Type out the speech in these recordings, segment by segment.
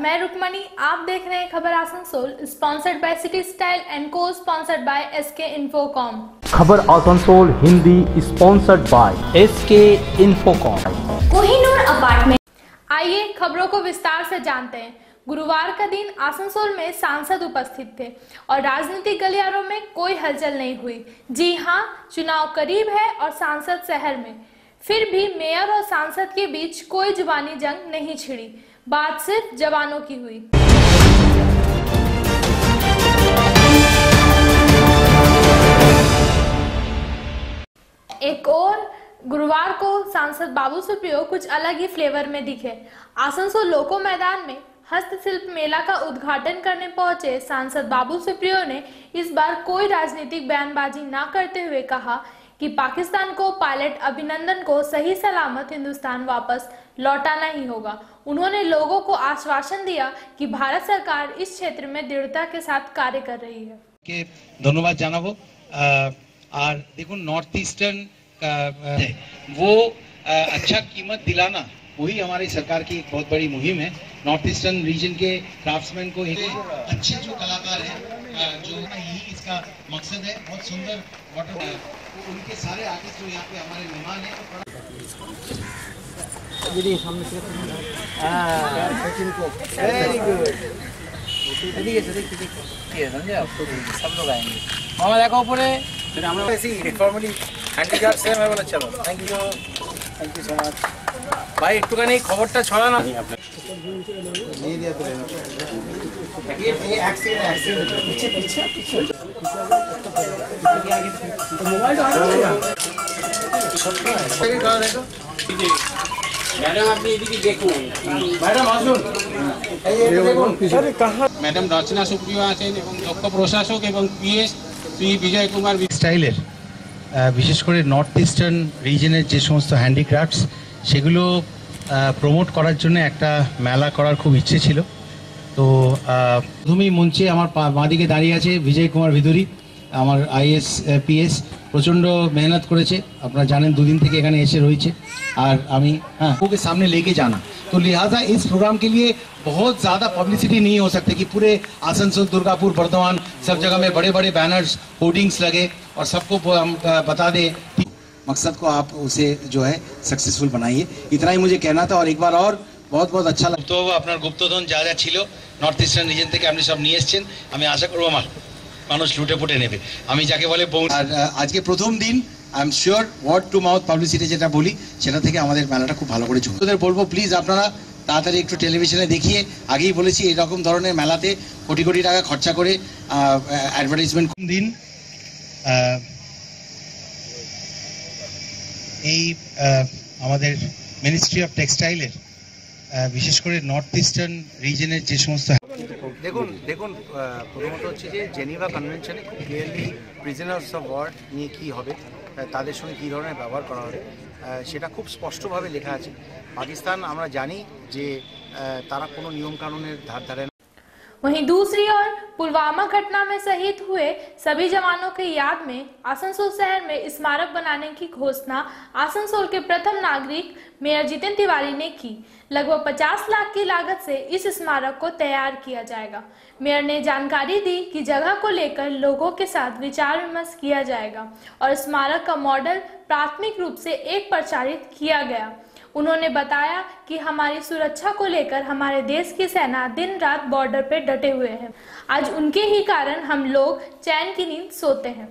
मैं रुक्मणी, आप देख रहे हैं खबर Asansol, sponsored by city style and co sponsored by SK Infocom. खबर Asansol Hindi sponsored by SK Infocom. Kohinoor apartment. आइए खबरों को विस्तार से जानते हैं। गुरुवार का दिन आसनसोल में सांसद उपस्थित थे और राजनीतिक गलियारों में कोई हलचल नहीं हुई। जी हां, चुनाव करीब है और सांसद शहर में, फिर भी मेयर और सांसद के बीच कोई जुबानी जंग नहीं छिड़ी। बात सिर्फ जवानों की हुई। एक और गुरुवार को सांसद बाबू सुप्रियो कुछ अलग ही फ्लेवर में दिखे। आसनसोल लोको मैदान में हस्तशिल्प मेला का उद्घाटन करने पहुंचे सांसद बाबू सुप्रियो ने इस बार कोई राजनीतिक बयानबाजी न करते हुए कहा कि पाकिस्तान को पायलट अभिनंदन को सही सलामत हिंदुस्तान वापस लौटाना ही होगा। उन्होंने लोगों को आश्वासन दिया कि भारत सरकार इस क्षेत्र में दृढ़ता के साथ कार्य कर रही है। के धन्यवाद জানাবো। আর দেখুন नॉर्थ ईस्टर्न वो अच्छा कीमत दिलाना वही हमारी सरकार की एक बहुत बड़ी मुहिम है। नॉर्थ ईस्टर्न रीजन के क्राफ्ट्समैन को एक अच्छे जो कलाकार हैं जो यही इसका मकसद है। बहुत सुंदर वाटर उनके सारे आर्टिस्ट जो यहाँ पे हमारे मेहमान हैं वेरी गुड। सब लोग आएंगे। मामा देखो ऊपर फिर हम लोग ऐसे ही फॉर्मली हैंडीक्राफ्ट से मैं बोला चलो थैंक यू सो मच भाई। একটুখানি খবরটা ছড়ানো नहीं आपने नहीं दिया तो ये एक्सीडेंट पीछे पीछे पीछे तो मोबाइल तो देखो मैडम আপনি এদিকে দেখুন। ম্যাডাম আসুন এই দেখুন আরে कहां ম্যাডাম রচনা সুপ্রিয় আছেন এবং দক্ষ প্রশাসক এবং পিএস শ্রী বিজয় কুমার স্টাইলের বিশেষ করে নর্থ ইস্টার্ন রিজনের যে সমস্ত হ্যান্ডিক্রাফটস সেগুলো প্রমোট করার জন্য একটা মেলা করার খুব ইচ্ছে ছিল। তো প্রথমেই মঞ্চে আমার বাঁদিকে দাঁড়িয়ে আছে বিজয় কুমার ভিদুরি, আমার আইএস পিএস প্রচণ্ড मेहनत করেছে। আপনারা জানেন দুদিন থেকে এখানে এসে রয়েছে আর আমি ওকে सामने लेके जाना तो लिहाजा इस प्रोग्राम के लिए बहुत ज़्यादा पब्लिसिटी नहीं हो सकती कि पूरे आसनसोल दुर्गापुर बर्धमान सब जगह में बड़े बड़े बैनर्स होर्डिंग्स लगे और सबको बता दें मकसद को आप उसे जो है सक्सेसफुल बनाइए। इतना ही मुझे कहना था और एक बार और बहुत बहुत अच्छा लगा। तो আপনার গুপ্তধন যা যা ছিল নর্থ ইস্টার্ন রিজন থেকে আপনি সব নিয়ে এসেছেন, আমি আশা করব আমার মানুষ লুটে পুটে নেবে। আমি যাকে বলে আর আজকে প্রথম দিন I am sure word to mouth publicity যেটা বলি সেটা থেকে আমাদের মেলাটা খুব ভালো করে চলবে। ওদের বলবো প্লিজ আপনারা তাড়াতাড়ি একটু টেলিভিশনে দেখিয়ে, আগেই বলেছি এরকম ধরনের মেলাতে কোটি কোটি টাকা খরচা করে অ্যাডভার্টাইজমেন্ট দিন। এই আমাদের মিনিস্ট্রি অফ টেক্সটাইলের বিশেষ করে নর্থ ইস্টার্ন রিজনের যে সমস্ত দেখুন প্রথমত হচ্ছে যে জেনিভা কনভেনশনে খুব ক্লিয়ারলি প্রিজনার্স অফ ওয়ার নিয়ে কী হবে, তাদের সঙ্গে কী ধরনের ব্যবহার করা হবে সেটা খুব স্পষ্টভাবে লেখা আছে। পাকিস্তান আমরা জানি যে তারা কোনো নিয়মকানুনের ধার ধারে। वहीं दूसरी ओर पुलवामा घटना में शहीद हुए सभी जवानों की याद में आसनसोल शहर में स्मारक बनाने की घोषणा आसनसोल के प्रथम नागरिक मेयर जितेंद्र तिवारी ने की। लगभग 50 लाख की लागत से इस स्मारक को तैयार किया जाएगा। मेयर ने जानकारी दी कि जगह को लेकर लोगों के साथ विचार विमर्श किया जाएगा और स्मारक का मॉडल प्राथमिक रूप से एक प्रचारित किया गया। उन्होंने बताया कि हमारी सुरक्षा को लेकर हमारे देश की सेना दिन रात बॉर्डर पे डटे हुए हैं। आज उनके ही कारण हम लोग चैन की नींद सोते हैं।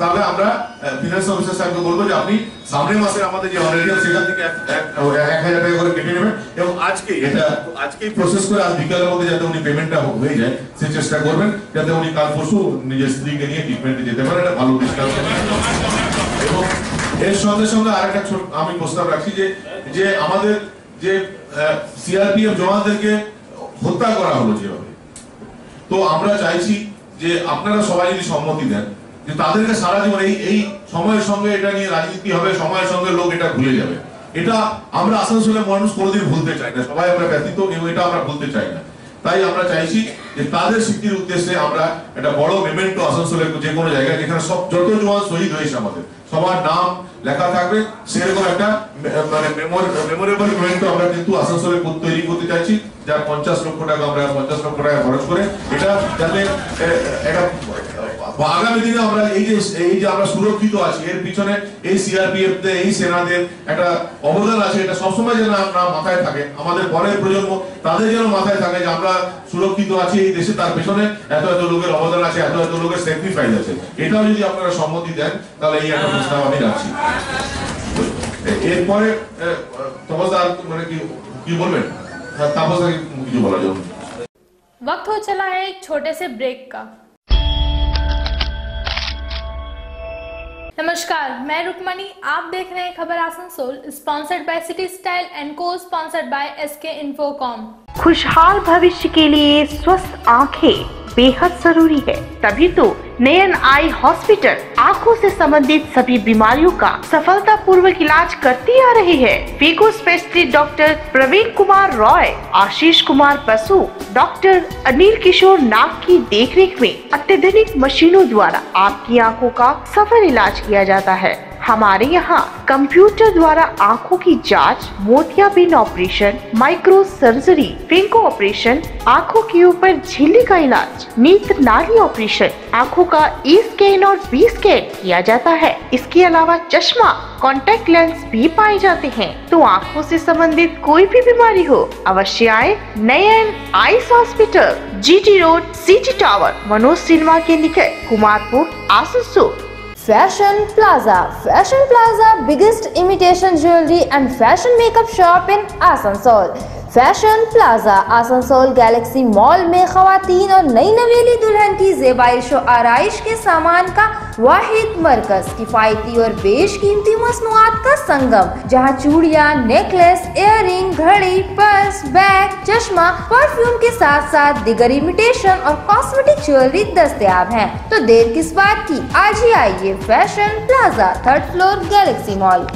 তাহলে আমরা ফিনান্স অফিসার স্যারকে বলবো যে আপনি সামনের মাসে আমাদের যে অনারিয়াম সেখান থেকে 1000 টাকা করে কেটে নেবেন এবং আজকেই প্রসেস করে আজ বিকালের মধ্যে যাতে উনি পেমেন্টটা হয়ে যায় সেই চেষ্টা করবেন, যাতে উনি কাল পরশু নিজের স্ত্রীকে নিয়ে ট্রিটমেন্টে যেতে পারেন। এটা ভালো ডিসকাশন। এবং এর সঙ্গে সঙ্গে আরেকটা ছোট আমি প্রস্তাব রাখছি যে আমাদের যে সিআরপিএফ জওয়ানদেরকে হত্যা করা হলো যেভাবে, তো আমরা চাইছি যে আপনারা সবাই যদি সম্মতি দেন যে তাদেরকে সারা জীবন এই সময়ের সঙ্গে এটা নিয়ে রাজনীতি হবে, সময়ের সঙ্গে লোক এটা ভুলে যাবে। এটা আমরা আসানসোলের মানুষ কোনোদিন ভুলতে চাই না, সবাই আমরা ব্যতীত এবং এটা আমরা ভুলতে চাই না। তাই আমরা চাইছি যে তাদের স্মৃতির উদ্দেশ্যে আমরা একটা বড় মেমেন্টো আসানসোলের যে কোনো জায়গায় যেখানে সব যত জওয়ান শহীদ হয়েছে আমাদের সবার নাম লেখা থাকবে, সেরকম একটা মানে মেমোরেবল মেমেন্টো আমরা কিন্তু আসানসোলে তৈরি করতে চাইছি, যা 50 লক্ষ টাকা আমরা 50 লক্ষ টাকা খরচ করে এটা যাতে একটা আগামী দিনে আমরা এই যে আমরা সুরক্ষিত আছি এর পিছনে এই সিআরপিএফ দের এই সেনাদের একটা অবদান আছে, এটা সবসময় যেন আমরা মাথায় থাকে, আমাদের পরের প্রজন্ম তাদের যেন মাথায় থাকে যে আমরা সুরক্ষিত আছি এই দেশে, তার পেছনে এত এত লোকের অবদান আছে, এত এত লোকের স্যাক্রিফাইস আছে। এটাও যদি আপনারা সম্মতি দেন তাহলে এই একটা প্রস্তাব আমি রাখছি। এরপরে তপসদা মানে কি বলবেন? তপসদা কিছু বলার জন্য वक्त हो चला है एक छोटे से ब्रेक का। नमस्कार, मैं रुक्मणी, आप देख रहे हैं खबर Asansol, sponsored by city style and co sponsored by SK Infocom. खुशहाल भविष्य के लिए स्वस्थ आंखें बेहद जरूरी है, तभी तो नयन आई हॉस्पिटल आंखों से संबंधित सभी बीमारियों का सफलता पूर्वक इलाज करती आ रही है। फीको specialist doctor Praveen Kumar Roy, Ashish Kumar Basu, doctor Anil किशोर नाग की देखरेख में अत्याधुनिक मशीनों द्वारा आपकी आंखों का सफल इलाज किया जाता है। हमारे यहाँ कंप्यूटर द्वारा आंखों की जांच, मोतियाबिंद ऑपरेशन, माइक्रो सर्जरी, फिंको ऑपरेशन, आंखों के ऊपर झिल्ली का इलाज, नेत्र नाली ऑपरेशन, आंखों का ई स्कैन और बी स्कैन किया जाता है। इसके अलावा चश्मा, कॉन्टेक्ट लेंस भी पाए जाते हैं। तो आंखों से संबंधित कोई भी बीमारी हो अवश्य आए Nayan eyes hospital, GT road, city tower, Manoj cinema के निकट, Kumarpur, Asansol. Fashion Plaza, biggest imitation jewelry and fashion makeup shop in Asansol। Fashion plaza Asansol Galaxy mall में खवातीन और नई नवेली दुल्हन की ज़ेबाइश और आराइश के सामान का वाहिद मरकज, किफायती और बेशकीमती मसनूआत का संगम, जहां चूड़ियां, नेकलेस, इयररिंग, घड़ी, पर्स, बैग, चश्मा, परफ्यूम के साथ साथ दिगर इमिटेशन और कॉस्मेटिक ज्वेलरी दस्तयाब हैं। तो देर किस बात की, आज ही आइए fashion plaza, 3rd floor, Galaxy mall.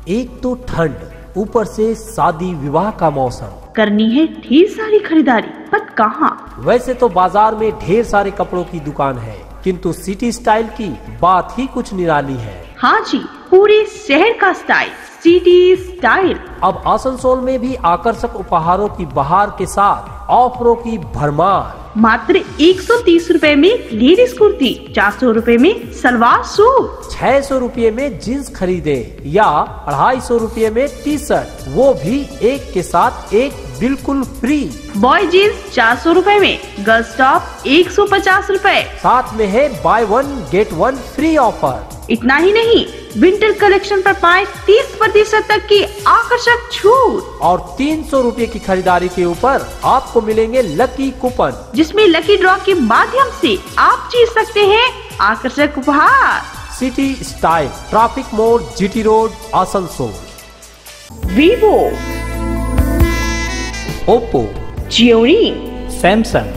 एक तो ठंड, ऊपर से शादी विवाह का मौसम, करनी है ढेर सारी खरीदारी, पर कहाँ? वैसे तो बाजार में ढेर सारे कपड़ों की दुकान है, किंतु सिटी स्टाइल की बात ही कुछ निराली है। हाँ जी, पूरे शहर का स्टाइल, सिटी स्टाइल। अब आसनसोल में भी आकर्षक उपहारों की बहार के साथ ऑफरों की भरमार। मात्र 130 रुपए में लेडीज कुर्ती, 400 रुपए में सलवार सूट, 600 रुपये में जींस खरीदे या 250 रुपये में टी शर्ट, वो भी एक के साथ एक बिल्कुल फ्री। बॉय जींस 400 रुपए में, गर्ल्स टॉप 150 रुपए, साथ में है बाय 1 गेट 1 फ्री ऑफर। इतना ही नहीं, विंटर कलेक्शन पर पाए 30% तक की आकर्षक छूट, और 300 रुपये की खरीदारी के ऊपर आपको मिलेंगे लकी कूपन, जिसमें लकी ड्रॉ के माध्यम से आप जीत सकते हैं आकर्षक उपहार। सिटी स्टाइल, ट्रैफिक मोड़, GT road, Asansol. Vivo, Oppo, Gionee, Samsung,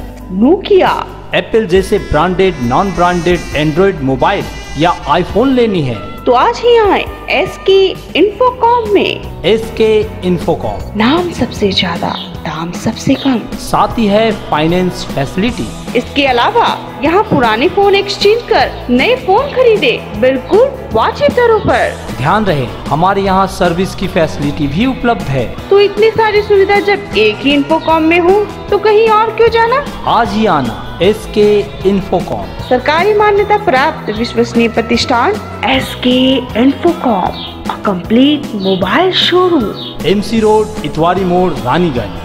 Nokia, Apple जैसे branded non branded android mobile या आईफोन लेनी है तो आज ही आए एसके इन्फोकॉम में। एसके इन्फोकॉम, नाम सबसे ज्यादा, दाम सबसे कम, साथ ही है फाइनेंस फैसिलिटी। इसके अलावा यहाँ पुराने फोन एक्सचेंज कर नए फोन खरीदे बिल्कुल वाजिब दरों पर। ध्यान रहे, हमारे यहाँ सर्विस की फैसिलिटी भी उपलब्ध है। तो इतनी सारी सुविधा जब एक ही इन्फोकॉम में हो तो कहीं और क्यों जाना? आज ही आना एसके इन्फोकॉम, सरकारी मान्यता प्राप्त विश्वसनीय प्रतिष्ठान SK Infocom, a complete mobile showroom, MC road, इतवारी मोड़, रानीगंज।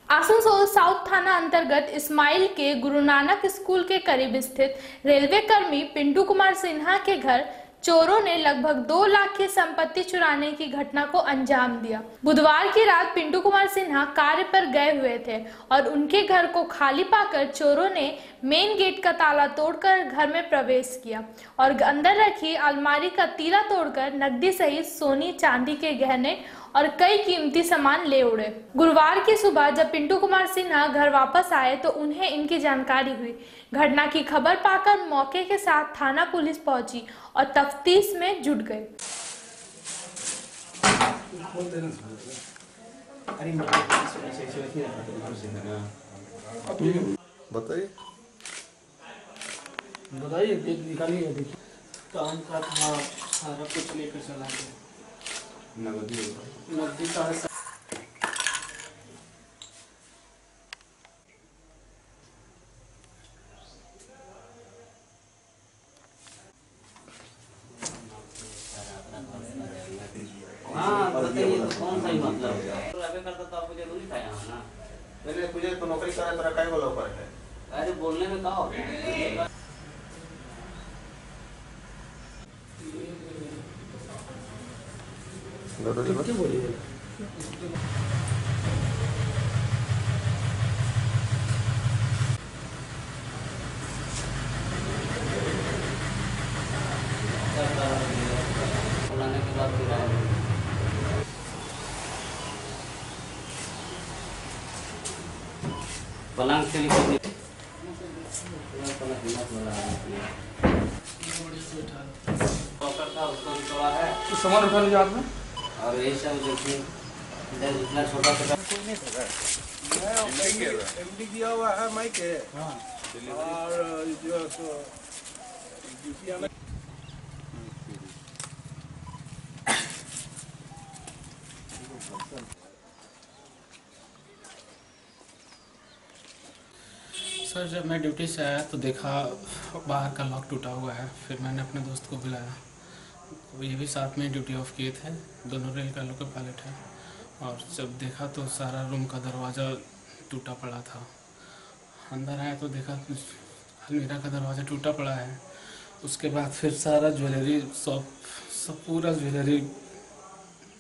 आसनसोल साउथ थाना अंतर्गत इस्माइल के गुरु नानक स्कूल के करीब स्थित रेलवे कर्मी पिंटू कुमार सिन्हा के घर चोरों ने लगभग 2 लाख की संपत्ति चुराने की घटना को अंजाम दिया। बुधवार की रात पिंटू कुमार सिन्हा कार्य पर गए हुए थे और उनके घर को खाली पाकर चोरों ने मेन गेट का ताला तोड़कर घर में प्रवेश किया और अंदर रखी अलमारी का तीला तोड़कर नकदी सहित सोनी, चांदी के गहने और कई कीमती सामान ले उड़े। गुरुवार की सुबह जब पिंटू कुमार सिन्हा घर वापस आए तो उन्हें इनकी जानकारी हुई। घटना की खबर पाकर मौके के साथ थाना पुलिस पहुंची और तफ्तीश में जुट गए। बताइए बताइए, निकालिए। देखिए कान का था, सारा कुछ लेकर चला गया। नकदी का है। हाँ बताइए, तो कौन सा ही मतलब लगे करता तो आपको जरूरी था यहाँ ना। मैंने तुझे तो नौकरी करा, तेरा काय बोला ऊपर है। अरे बोलने में कहा होगा। क्या बोलिए? बुलाने के बाद फिर आए। पलंग से लिखी था, उसको भी तोड़ा है। तो सामान उठा लीजिए हाथ में। और यही सब देखिए, इधर जितना छोटा छोटा एमडी दिया हुआ है माइक है। हाँ। और जो सर, जब मैं ड्यूटी से आया तो देखा बाहर का लॉक टूटा हुआ है। फिर मैंने अपने दोस्त को बुलाया, तो ये भी साथ में ड्यूटी ऑफ किए थे। दोनों रेल का लोको पायलट है। और जब देखा तो सारा रूम का दरवाज़ा टूटा पड़ा था। अंदर आया तो देखा अलमीरा का दरवाज़ा टूटा पड़ा है। उसके बाद फिर सारा ज्वेलरी सब पूरा ज्वेलरी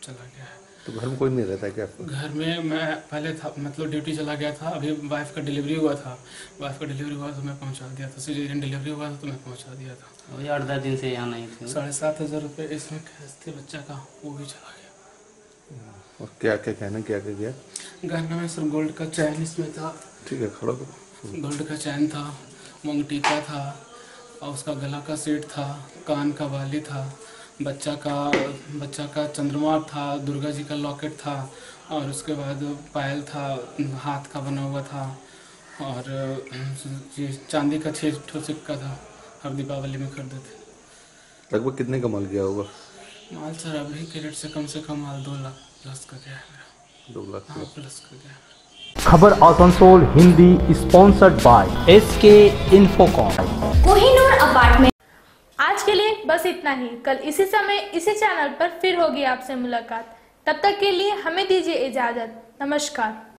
चला गया है। तो घर में कोई नहीं रहता क्या? घर में मैं पहले था, मतलब ड्यूटी चला गया था। अभी वाइफ का डिलीवरी हुआ था। वाइफ का डिलीवरी हुआ तो मैं पहुंचा दिया था। सिजेरियन डिलीवरी हुआ था तो मैं पहुंचा दिया था। वही 8-10 दिन से यहाँ नहीं थे। 7,500 रुपये इसमें कैश थे बच्चा का, वो भी चला गया। और क्या क्या कहना, क्या क्या गया? गहना में सर गोल्ड का चैन इसमें था। ठीक है, खड़ा करो। गोल्ड का चैन था, मूंग टीका था, और उसका गला का सेट था, कान का बाली था, बच्चा का चंद्रमा था, दुर्गा जी का लॉकेट था, और उसके बाद पायल था, हाथ का बना हुआ था, और ये चांदी का 6 ठो सिक्का था। हर दीपावली में खरीदे थे। लगभग कितने का माल गया होगा? माल सर अभी के रेट से कम माल 2 लाख प्लस का गया है मेरा। 2 लाख प्लस का गया है। खबर Asansol Hindi sponsored bye SK Infocom। Kohinoor apartment. आज के लिए बस इतना ही। कल इसी समय इसी चैनल पर फिर होगी आपसे मुलाकात। तब तक के लिए हमें दीजिए इजाजत। नमस्कार।